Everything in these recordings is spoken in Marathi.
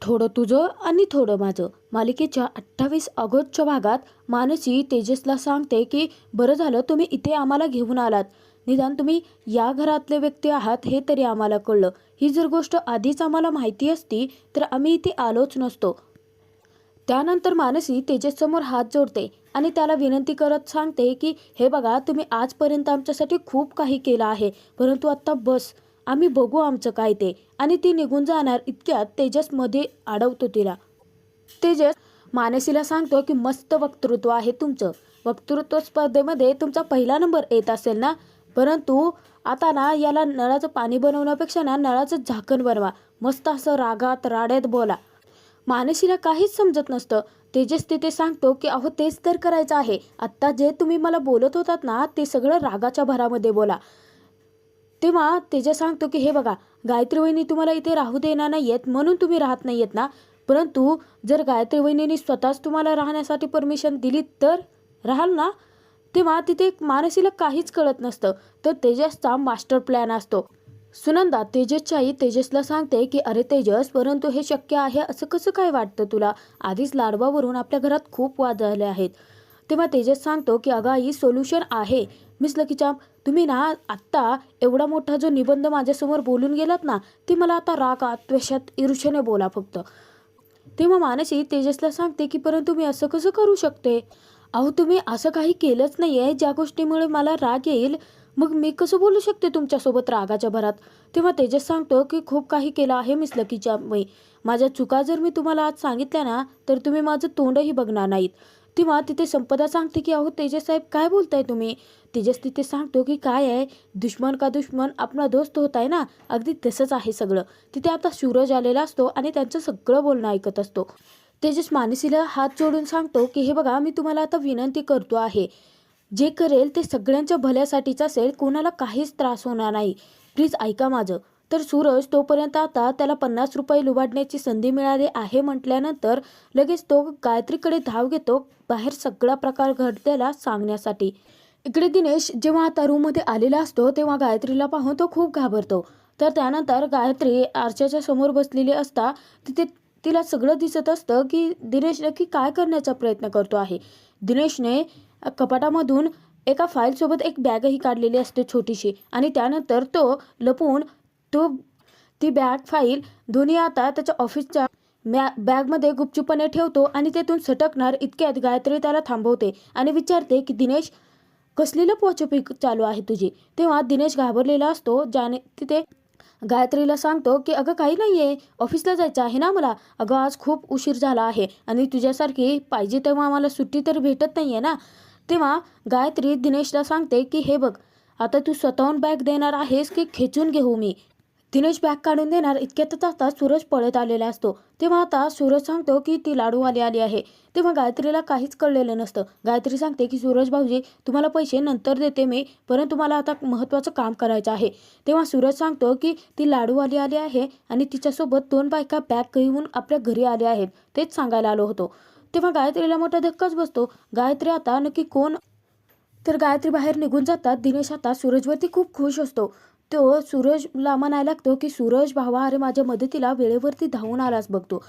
थोडं तुझं आणि थोडं माझं मालिकेच्या 28 ऑगस्टच्या भागात मानसी तेजसला सांगते की बरं झालं तुम्ही इथे आम्हाला घेऊन आलात. निदान तुम्ही या घरातले व्यक्ती आहात हे तरी आम्हाला कळलं. ही जर गोष्ट आधीच आम्हाला माहिती असती तर आम्ही इथे आलोच नसतो. त्यानंतर मानसी तेजससमोर हात जोडते आणि त्याला विनंती करत सांगते की हे बघा, तुम्ही आजपर्यंत आमच्यासाठी खूप काही केलं आहे, परंतु आत्ता बस, आम्ही बघू आमचं काय ते. आणि ती निघून जाणार इतक्यात तेजस मध्ये अडवतो तिला. तेजस मानसीला सांगतो की मस्त वक्तृत्व आहे तुमचं. वक्तृत्व स्पर्धेमध्ये तुमचा पहिला नंबर येत असेल ना, परंतु आता ना याला नळाचं पाणी बनवण्यापेक्षा ना नळाचं झाकण बनवा. मस्त असं रागात राड्यात बोला. मानसीला काहीच समजत नसतं. तेजस तिथे सांगतो की अहो तेच तर करायचं आहे. आत्ता जे तुम्ही मला बोलत होतात ना ते सगळं रागाच्या भरामध्ये बोला. तेव्हा तेजस सांगतो की हे बघा, गायत्री वहिनी तुम्हाला इथे राहू देणार नाहीयेत म्हणून तुम्ही राहत नाहीयेत ना, परंतु जर गायत्री वहिनीने स्वतःच तुम्हाला राहण्यासाठी परमिशन दिली तर राहाल ना. तेव्हा तिथे मानसीला काहीच कळत नसतं. तर तेजसचा मास्टर प्लॅन असतो. सुनंदा तेजसची आई तेजसला सांगते की अरे तेजस, परंतु हे शक्य आहे असं कसं काय वाटतं तुला? आधीच लाडवावरून आपल्या घरात खूप वाद झाले आहेत. तेव्हा तेजस सांगतो की अगं आई, सोल्युशन आहे. मिस लकीचा, तुम्ही ना आत्ता एवढा मोठा जो निबंध माझ्यासमोर बोलून गेलात ना, ते मला आता रागात त्वेषात ईर्ष्येने बोला फक्त. तेव्हा मानसी तेजसला सांगते की परंतु मी असं कसं करू शकते? अहो तुम्ही असं काही केलंच नाही आहे ज्या गोष्टीमुळे मला राग येईल. मग मी कसं बोलू शकते तुमच्यासोबत रागाच्या भरात? तेव्हा तेजस सांगतो की खूप काही केलं आहे मिस लकीच्या बाई. माझ्या चुका जर मी तुम्हाला आज सांगितल्या ना तर तुम्ही माझं तोंडही बघणार नाहीत. तेव्हा तिथे संपदा सांगते की अहो तेजस साहेब, काय बोलताय तुम्ही? तेजस तिथे सांगतो की काय आहे, दुश्मन का दुश्मन अपना दोस्त होत आहे ना, अगदी तसंच आहे सगळं. तिथे आता सूरज आलेला असतो आणि त्यांचं सगळं बोलणं ऐकत असतो. तेजस मानसीला हात जोडून सांगतो की हे बघा, मी तुम्हाला आता विनंती करतो आहे, जे करेल ते सगळ्यांच्या भल्यासाठीच असेल, कोणाला काहीच त्रास होणार नाही. प्लीज ऐका माझं. तर सूरज तोपर्यंत आता त्याला 50 रुपये लुबाडण्याची संधी मिळाली आहे म्हटल्यानंतर लगेच तो गायत्रीकडे धाव घेतो बाहेर सगळा प्रकार घडलेला सांगण्यासाठी. इकडे दिनेश जेव्हा आता रूममध्ये आलेला असतो तेव्हा गायत्रीला पाहून तो खूप घाबरतो. तर त्यानंतर गायत्री आरशाच्या समोर बसलेली असता तिथे तिला सगळं दिसत असतं की दिनेश नक्की काय करण्याचा प्रयत्न करतो आहे. दिनेशने कपाटामधून एका फाईलसोबत एक बॅगही काढलेली असते छोटीशी, आणि त्यानंतर तो लपून तो ती बॅग फाईल दोन्ही आता त्याच्या ऑफिसच्या बॅगमध्ये गुपचूपणे ठेवतो आणि तेथून सटकणार इतक्यात गायत्री त्याला थांबवते आणि विचारते की दिनेश, कसली लपवाछपी चालू आहे तुझी? तेव्हा दिनेश घाबरलेला असतो. ज्याने तिथे गायत्रीला सांगतो की अगं काही नाही आहे, ऑफिसला जायचं आहे ना मला. अगं आज खूप उशीर झाला आहे आणि तुझ्यासारखी पाहिजे तेव्हा आम्हाला सुट्टी तर भेटत नाही आहे ना. तेव्हा गायत्री दिनेशला सांगते की हे बघ, आता तू स्वतःहून बॅग देणार आहेस की खेचून घेऊ मी? दिनेश बॅग काढून देणार इतक्यातच आता सूरज पळत आलेला असतो. तेव्हा आता सूरज सांगतो की ती लाडूवाली आली आहे. तेव्हा गायत्रीला काहीच कळलेलं नसतं. गायत्री सांगते की सूरज भाऊजी, तुम्हाला पैसे नंतर देते मी, परंतु मला आता महत्त्वाचं काम करायचं आहे. तेव्हा सूरज सांगतो की ती लाडूवाली आली आहे आणि तिच्यासोबत 2 बायका बॅग घेऊन आपल्या घरी आल्या आहेत, तेच सांगायला आलो होतो. तेव्हा गायत्रीला मोठा धक्काच बसतो. गायत्री आता नक्की कोण? तर गायत्री बाहेर निघून जातात. दिनेश आता सूरजवरती खूप खुश असतो. तो सूरजला म्हणायला लागतो की सूरज भावा, अरे माझ्या मदतीला वेळेवरती धावून आलास बघतो.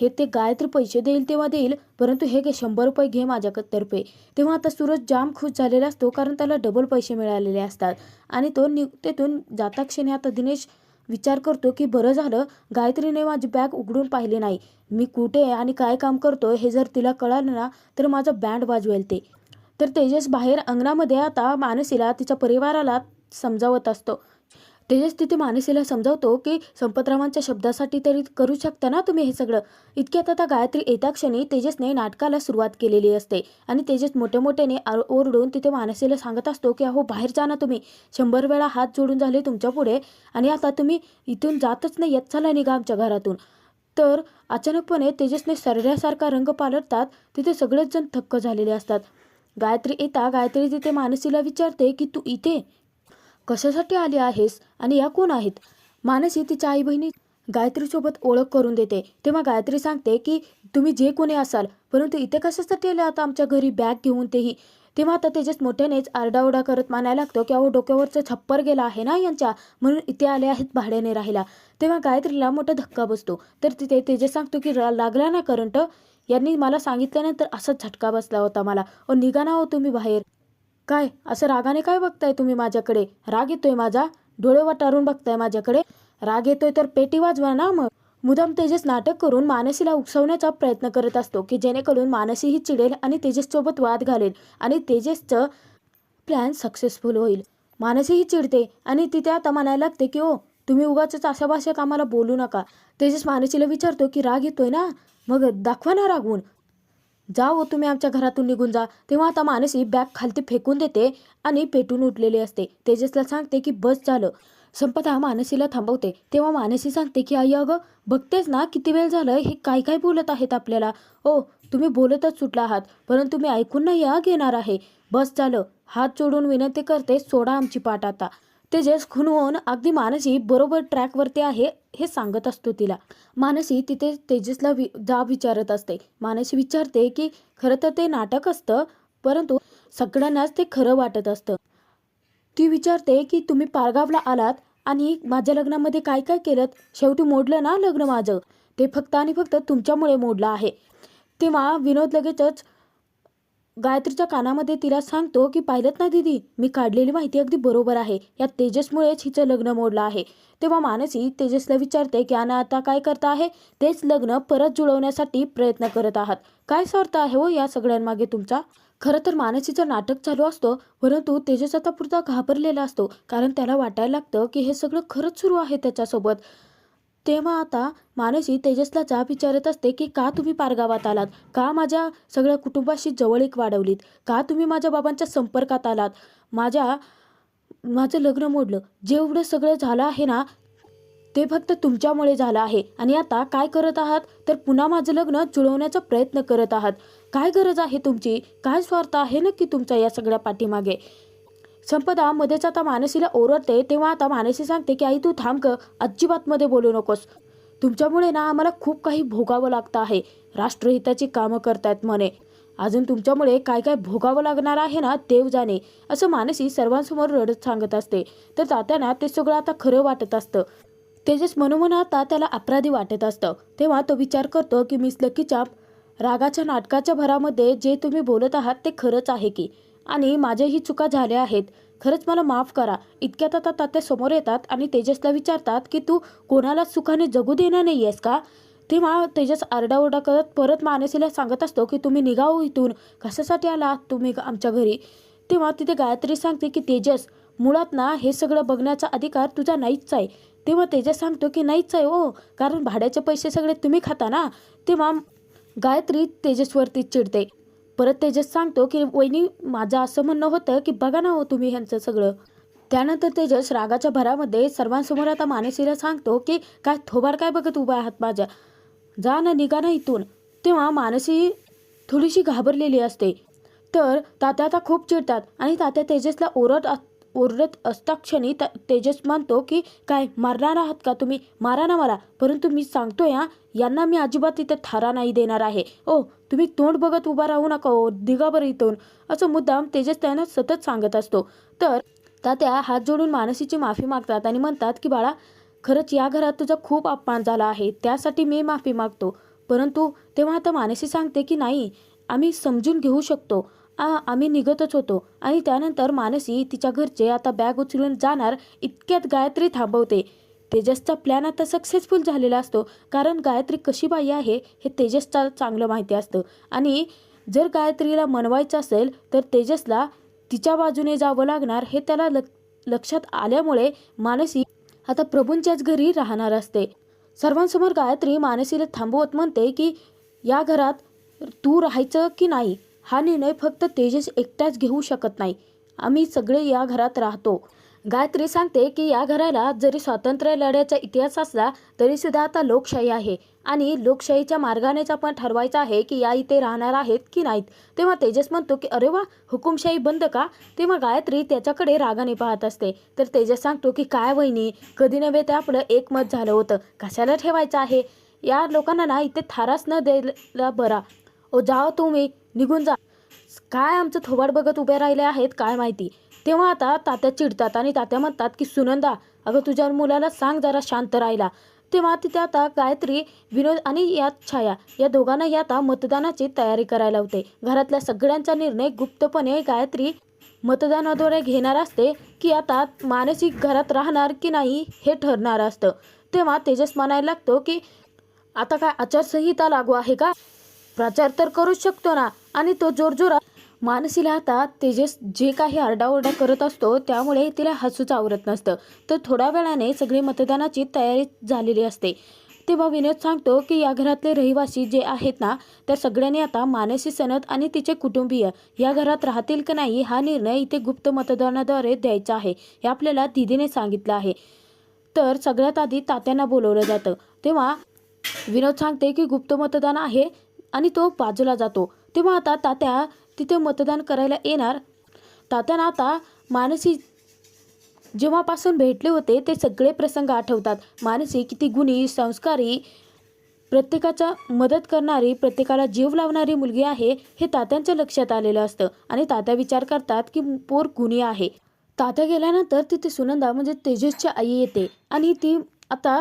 हे ते गायत्री पैसे देईल तेव्हा देईल, परंतु हे घे 100 रुपये घे माझ्यातर्फे. तेव्हा आता सूरज जाम खुश झालेला असतो कारण त्याला डबल पैसे मिळालेले असतात. आणि तो तेथून जाता क्षणी आता दिनेश विचार करतो की बरं झालं गायत्रीने माझी बॅग उघडून पाहिली नाही. मी कुठे आहे आणि काय काम करतोय हे जर तिला कळालं ना तर माझं बँड वाजवेल ते. तर तेजस बाहेर अंगणामध्ये आता मानसीला तिच्या परिवाराला समजावत असतो. तेजस तिथे मानसीला समजावतो की संपतरावांच्या शब्दासाठी तरी करू शकता ना तुम्ही हे सगळं. इतक्यात आता गायत्री येता क्षणी तेजसने नाटकाला सुरुवात केलेली असते आणि तेजस मोठ्याने ओरडून तिथे मानसीला सांगत असतो की अहो बाहेर जा ना तुम्ही, 100 वेळा हात जोडून झाले तुमच्या पुढे आणि आता तुम्ही इथून जातच नाही येत, चला निघा आमच्या घरातून. तर अचानकपणे तेजसने सरड्यासारखा रंग पालटतात. तिथे सगळेच जण थक्क झालेले असतात. गायत्री तिथे मानसीला विचारते की तू इथे कशासाठी आली आहेस आणि या कोण आहेत? मानसी तिच्या आई बहिणी गायत्रीसोबत ओळख करून देते. तेव्हा गायत्री सांगते की तुम्ही जे कोणी असाल, परंतु इथे कशासाठी आले आता आमच्या घरी बॅग घेऊन तेही? तेव्हा आता तेजस मोठ्यानेच आरडाओरडा करत म्हणायला लागतो की अहो डोक्यावरचं छप्पर गेला आहे ना यांच्या, म्हणून इथे आले आहेत भाड्याने राहायला. तेव्हा गायत्रीला मोठा धक्का बसतो. तर तिथे तेजस सांगतो की लागला ना करंट, यांनी मला सांगितल्यानंतर असाच झटका बसला होता मला. निघा ना हो तुम्ही बाहेर. काय असं रागाने काय बघताय तुम्ही माझ्याकडे? राग येतोय माझा? डोळे वाटारून बघताय माझ्याकडे? राग येतोय तर पेटी वाजवा ना मग. मुदाम तेजस नाटक करून मानसीला उकसवण्याचा प्रयत्न करत असतो की जेणेकरून मानसी ही चिडेल आणि तेजससोबत वाद घालेल आणि तेजसचं प्लॅन सक्सेसफुल होईल. मानसी ही चिडते आणि ती त्या आता म्हणायला लागते की ओ तुम्ही उगाचच अशा भाषेत आम्हाला बोलू नका. तेजस मानसीला विचारतो की राग येतोय ना, मग दाखवा ना रागवून. जा हो तुम्ही आमच्या घरातून निघून जा. तेव्हा आता मानसी बॅग खालती फेकून देते आणि पेटून उठलेली असते. तेजसला सांगते की बस झालं. संपदा मानसीला थांबवते. तेव्हा मानसी सांगते की आई अगं बघतेच ना किती वेळ झालं हे काय काय बोलत आहेत आपल्याला. ओ तुम्ही बोलतच सुटला आहात, परंतु मी ऐकून नाही घेणार आहे. बस झालं. हात जोडून विनंती करते, सोडा आमची पाठ आता. तेजस खुणवून अगदी मानसी बरोबर ट्रॅकवरती आहे हे सांगत असतो तिला. मानसी तिथे तेजसला जाब विचारत असते. मानसी विचारते की खरं तर ते नाटक असतं, परंतु सगळ्यांनाच ते खरं वाटत असतं. ती विचारते की तुम्ही पारगावला आलात आणि माझ्या लग्नामध्ये काय काय केलं? शेवटी मोडलं ना लग्न माझं. ते फक्त आणि फक्त तुमच्यामुळे मोडलं आहे. तेव्हा विनोद लगेचच गायत्रीच्या कानामध्ये तिला सांगतो की पाहिलंत ना दीदी, मी काढलेली माहिती अगदी बरोबर आहे. या तेजसमुळेच हिचं लग्न मोडलं आहे. तेव्हा मानसी तेजसला विचारते की आता काय करता आहे? तेच लग्न परत जुळवण्यासाठी प्रयत्न करत आहात. काय स्वार्थ आहे हो या सगळ्यांमागे तुमचा? खरं तर मानसीचं नाटक चालू असतो, परंतु तेजस आता पुरता घाबरलेला असतो. कारण त्याला वाटायला लागतं की हे सगळं खरंच सुरू आहे त्याच्यासोबत. तेव्हा आता मानसी तेजसला जाब विचारत असते की का तुम्ही पारगावात आलात? का माझ्या सगळ्या कुटुंबाशी जवळीक वाढवलीत? का तुम्ही माझ्या बाबांच्या संपर्कात आलात? माझं लग्न मोडलं. जेवढं सगळं झालं आहे ना ते फक्त तुमच्यामुळे झालं आहे. आणि आता काय करत आहात? तर पुन्हा माझं लग्न जुळवण्याचा प्रयत्न करत आहात. काय गरज आहे तुमची? काय स्वार्थ आहे नक्की तुमचा या सगळ्या पाठीमागे? संपदा मध्येच आता मानसीला ओरडते. तेव्हा आता मानसी सांगते की आई तू थांब ग, अजिबात मध्ये बोलू नकोस. तुमच्यामुळे ना आम्हाला खूप काही भोगावं लागतं आहे. राष्ट्रहिताची कामं करतायत म्हणे. अजून तुमच्यामुळे काय काय भोगावं लागणार आहे ना देव जाणे, असं मानसी सर्वांसमोर रडत सांगत असते. तर तात्यांना ते सगळं आता खरं वाटत असतं. तेजस मनोमन आता त्याला अपराधी वाटत असतं. तेव्हा तो विचार करतो की मिस लकी चाप रागाच्या नाटकाच्या भरामध्ये जे तुम्ही बोलत आहात ते खरंच आहे की, आणि माझ्याही चुका झाल्या आहेत. खरंच मला माफ करा. इतक्यात आता तात्या समोर येतात आणि तेजसला विचारतात की तू कोणाला सुखाने जगू देणार नाही आहेस का? तेव्हा तेजस आरडाओरडा करत परत मानसीला सांगत असतो की तुम्ही निघाओ इथून. कशासाठी आलात तुम्ही आमच्या घरी? तेव्हा तिथे गायत्री सांगते की तेजस मुळात ना हे सगळं बघण्याचा अधिकार तुझा नाहीच आहे. तेव्हा तेजस सांगतो की नाहीच आहे हो, कारण भाड्याचे पैसे सगळे तुम्ही खाता ना. तेव्हा गायत्री तेजसवरती चिडते. परत तेजस सांगतो की वहिनी माझं असं म्हणणं होतं की बघा ना हो तुम्ही ह्यांचं सगळं. त्यानंतर तेजस रागाच्या भरामध्ये सर्वांसमोर आता मानसीला सांगतो की काय थोबाड काय बघत उभा आहात माझ्या? जा ना, निघा ना इथून. तेव्हा मानसी थोडीशी घाबरलेली असते. तर तात्या आता खूप चिडतात आणि तात्या तेजसला ओरडत असताक्षणी तेजस म्हणतो की काय मारणार आहात का तुम्ही? मारा ना मला, परंतु मी सांगतोय यांना मी अजिबात इथे थारा नाही देणार आहे. ओ तुम्ही तोंड बघत उभा राहू नका ओ, दिगा बरं इथून, असं मुद्दाम तेजस त्यांना सतत सांगत असतो. तर तात्या हात जोडून मानसीची माफी मागतात आणि म्हणतात की बाळा खरंच या घरात तुझा खूप अपमान झाला आहे, त्यासाठी मी माफी मागतो. परंतु तेव्हा आता मानसी सांगते की नाही, आम्ही समजून घेऊ शकतो. आम्ही निघतच होतो. आणि त्यानंतर मानसी तिच्या घरचे आता बॅग उचलून जाणार इतक्यात गायत्री थांबवते. तेजसचा प्लॅन आता सक्सेसफुल झालेला असतो, कारण गायत्री कशी बाई आहे हे तेजसला चांगलं माहिती असतं. आणि जर गायत्रीला मनवायचं असेल तर तेजसला तिच्या बाजूने जावं लागणार हे त्याला लक्षात आल्यामुळे मानसी आता प्रभूंच्याच घरी राहणार असते. सर्वांसमोर गायत्री मानसीला थांबवत म्हणते की या घरात तू राहायचं की नाही हा निर्णय फक्त तेजस एकटाच घेऊ शकत नाही. आम्ही सगळे या घरात राहतो. गायत्री सांगते की या घराला जरी स्वातंत्र्य लढ्याचा इतिहास असला तरी सुद्धा आता लोकशाही आहे आणि लोकशाहीच्या मार्गानेच आपण ठरवायचं आहे की या इथे राहणार आहेत की नाहीत. तेव्हा तेजस म्हणतो की अरे वा, हुकुमशाही बंद का? तेव्हा गायत्री त्याच्याकडे रागाने पाहत असते. तर तेजस सांगतो की काय वहिनी, कधी नव्हे ते आपलं एकमत झालं होतं, कशाला ठेवायचं आहे? या लोकांना ना इथे थाराच न द्यायला बरा. ओ जाओ तुम्ही, निघून जा. काय आमचं थोबाड बघत उभे राहिले आहेत काय माहिती. तेव्हा आता तात्या चिडतात आणि तात्या म्हणतात की सुनंदा, अगं तुझ्या मुलाला सांग जरा शांत राहायला. तेव्हा तिथे आता गायत्री, विनोद आणि यात छाया या दोघांनाही आता मतदानाची तयारी करायला होते. घरातल्या सगळ्यांचा निर्णय गुप्तपणे गायत्री मतदानाद्वारे घेणार असते की आता मानसिक घरात राहणार की नाही हे ठरणार असतं. तेव्हा तेजस म्हणायला लागतो की आता काय आचारसंहिता लागू आहे का? प्रचार तर करूच शकतो ना. आणि तो जोरजोरात मानसीला आता तेजस जे काही आरडाओरडा करत असतो त्यामुळे तिला हसूच आवरत नसतं. तर थोड्या वेळाने सगळी मतदानाची तयारी झालेली असते. तेव्हा विनोद सांगतो की या घरातले रहिवासी जे आहेत ना त्या सगळ्यांनी आता मानसी सनत आणि तिचे कुटुंबीय या घरात राहतील की नाही हा निर्णय इथे गुप्त मतदानाद्वारे द्यायचा आहे हे आपल्याला दीदीने सांगितलं आहे. तर सगळ्यात आधी तात्यांना बोलवलं जातं. तेव्हा विनोद सांगते की गुप्त मतदान आहे आणि तो बाजूला जातो. तेव्हा आता तात्या तिथे मतदान करायला येणार. तात्यांना आता मानसी जेव्हापासून भेटले होते ते सगळे प्रसंग आठवतात. मानसी किती गुणी, संस्कारी, प्रत्येकाचा मदत करणारी, प्रत्येकाला जीव लावणारी मुलगी आहे हे तात्यांच्या लक्षात आलेलं असतं. आणि तात्या विचार करतात की पोर गुणी आहे. तात्या गेल्यानंतर तिथे सुनंदा म्हणजे तेजसची आई येते आणि ती आता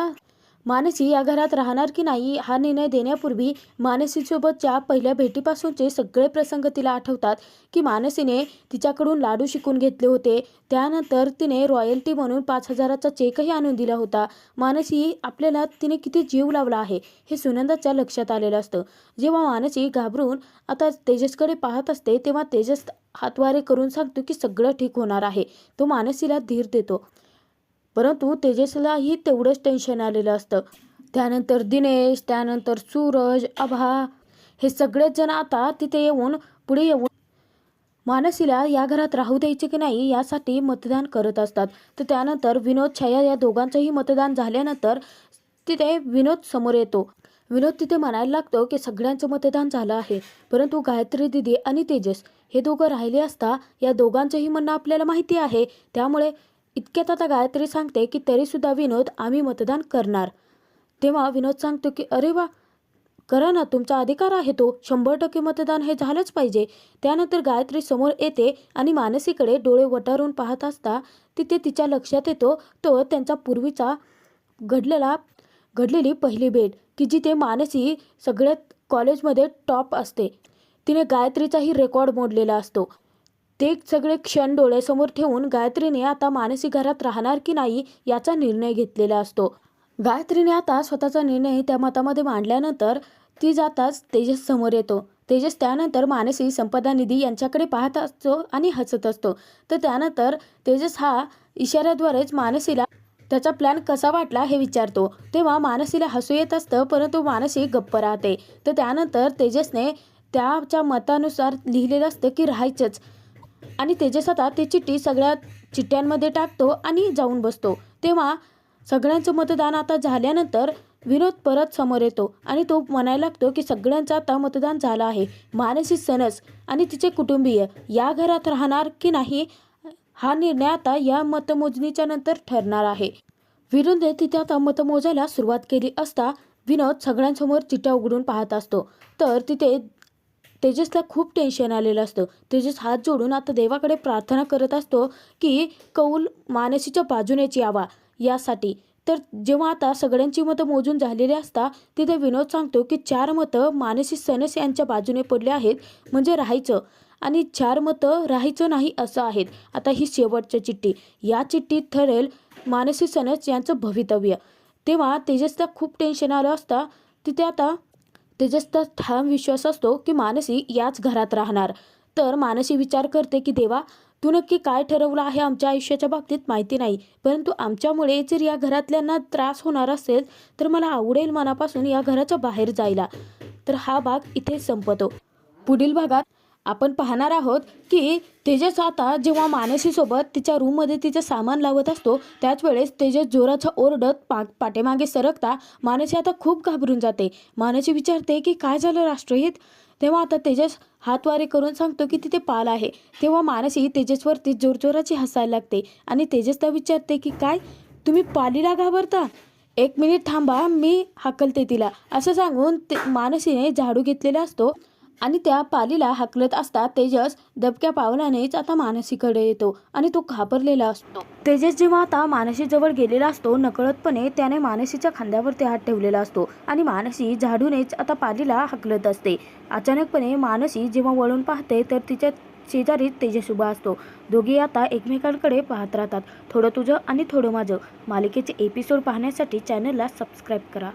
मानसी या घरात राहणार की नाही हा निर्णय देण्यापूर्वी मानसीसोबतच्या पहिल्या भेटीपासूनचे सगळे प्रसंग तिला आठवतात की मानसीने तिच्याकडून लाडू शिकून घेतले होते. त्यानंतर तिने रॉयल्टी म्हणून 5,000चा चेकही आणून दिला होता. मानसी आपल्याला तिने किती जीव लावला आहे हे सुनंदाच्या लक्षात आलेलं असतं. जेव्हा मानसी घाबरून आता तेजसकडे पाहत असते तेव्हा तेजस हातवारे करून सांगतो की सगळं ठीक होणार आहे. तो मानसीला धीर देतो. परंतु तेजसलाही तेवढंच टेन्शन आलेलं असतं. त्यानंतर दिनेश, त्यानंतर सूरज, आभा हे सगळेच जण आता तिथे पुढे येऊन मानसीला या घरात राहू द्यायचे की नाही यासाठी मतदान करत असतात. तर त्यानंतर विनोद, छाया या दोघांचंही मतदान झाल्यानंतर तिथे विनोद समोर येतो. विनोद तिथे म्हणायला लागतो की सगळ्यांचं मतदान झालं आहे परंतु गायत्री दिदी आणि तेजस हे दोघं राहिले असता या दोघांचंही म्हणणं आपल्याला माहिती आहे. त्यामुळे इतक्यात आता गायत्री सांगते की तरीसुद्धा विनोद आम्ही मतदान करणार. तेव्हा विनोद सांगतो की अरे वा, करा ना, तुमचा अधिकार आहे तो. 100% मतदान हे झालंच पाहिजे. त्यानंतर गायत्री समोर येते आणि मानसीकडे डोळे वटारून पाहत असता तिथे तिच्या लक्षात येतो तो त्यांचा पूर्वीचा घडलेली पहिली भेट की जिथे मानसी सगळ्यात कॉलेजमध्ये टॉप असते. तिने गायत्रीचाही रेकॉर्ड मोडलेला असतो. ते सगळे क्षण डोळ्यासमोर ठेवून गायत्रीने आता मानसी घरात राहणार की नाही याचा निर्णय घेतलेला असतो. गायत्रीने आता स्वतःचा निर्णय त्या मतामध्ये मांडल्यानंतर ती जाताच तेजस समोर येतो. तेजस त्यानंतर मानसी, संपदा, निधी यांच्याकडे पाहत असतो आणि हसत असतो. तर त्यानंतर तेजस हा इशाऱ्याद्वारेच मानसीला त्याचा प्लॅन कसा वाटला हे विचारतो. तेव्हा मानसीला हसू येत असतं परंतु मानसी गप्प राहते. तर त्यानंतर तेजसने त्याच्या मतानुसार लिहिलेलं असतं की राहायचंच आणि तेजस आता ती चिठ्ठी सगळ्या चिठ्ठ्यांमध्ये टाकतो आणि जाऊन बसतो. तेव्हा सगळ्यांचं मतदान आता झाल्यानंतर विनोद परत समोर येतो आणि तो म्हणायला लागतो की सगळ्यांचं आता मतदान झालं आहे. मानसी सनस आणि तिचे कुटुंबीय या घरात राहणार की नाही हा निर्णय आता या मतमोजणीच्या नंतर ठरणार आहे. विनोदने तिथे आता मतमोजायला सुरुवात केली असता विनोद सगळ्यांसमोर चिठ्ठ्या उघडून पाहत असतो. तर तिथे तेजसला खूप टेन्शन आलेलं असतं. तेजस हात जोडून आता देवाकडे प्रार्थना करत असतो की कौल मानसीच्या बाजूनेच यावा यासाठी. तर जेव्हा आता सगळ्यांची मतं मोजून झालेली असता तिथे विनोद सांगतो की 4 मतं मानसी सनस यांच्या बाजूने पडले आहेत म्हणजे राहायचं आणि 4 मतं राहायचं नाही असं आहेत. आता ही शेवटची चिठ्ठी, या चिठ्ठीत ठरेल मानसी सनस यांचं भवितव्य. तेव्हा तेजसला खूप टेन्शन आलं असता तिथे आता तेजसचा ठाम विश्वास असतो की मानसी याच घरात राहणार. तर मानसी विचार करते की देवा, तू नक्की काय ठरवलं आहे आमच्या आयुष्याच्या बाबतीत माहिती नाही, परंतु आमच्यामुळे जर या घरातल्यांना त्रास होणार असेल तर मला आवडेल मनापासून या घराच्या बाहेर जायला. तर हा भाग इथे संपतो. पुढील भागात आपण पाहणार आहोत की तेजस आता जेव्हा मानसीसोबत तिच्या रूममध्ये तिचं सामान लावत असतो त्याच वेळेस तेजस जोराचा ओरडत पाठीमागे सरकता मानसी आता खूप घाबरून जाते. मानसी विचारते की काय झालं राष्ट्रहित. तेव्हा आता तेजस हातवारे करून सांगतो की तिथे पाल आहे. तेव्हा मानसी तेजसवरती जोरजोराची हसायला लागते आणि तेजसला विचारते की काय, तुम्ही पालीला घाबरता? 1 मिनिट थांबा, मी हाकलते तिला. असं सांगून मानसीने झाडू घेतलेला असतो आणि त्या पालीला हाकलत असता तेजस दबक्या पावलानेच आता मानसीकडे येतो आणि तो घाबरलेला असतो. तेजस जेव्हा आता मानसीजवळ गेलेला असतो, नकळतपणे त्याने मानसीच्या खांद्यावरती हात ठेवलेला असतो आणि मानसी झाडूनेच आता पालीला हाकलत असते. अचानकपणे मानसी जेव्हा वळून पाहते तर तिच्या शेजारीच तेजस उभा असतो. दोघे आता एकमेकांकडे पाहत राहतात. थोडं तुझं आणि थोडं माझं मालिकेचे एपिसोड पाहण्यासाठी चॅनलला सबस्क्राईब करा.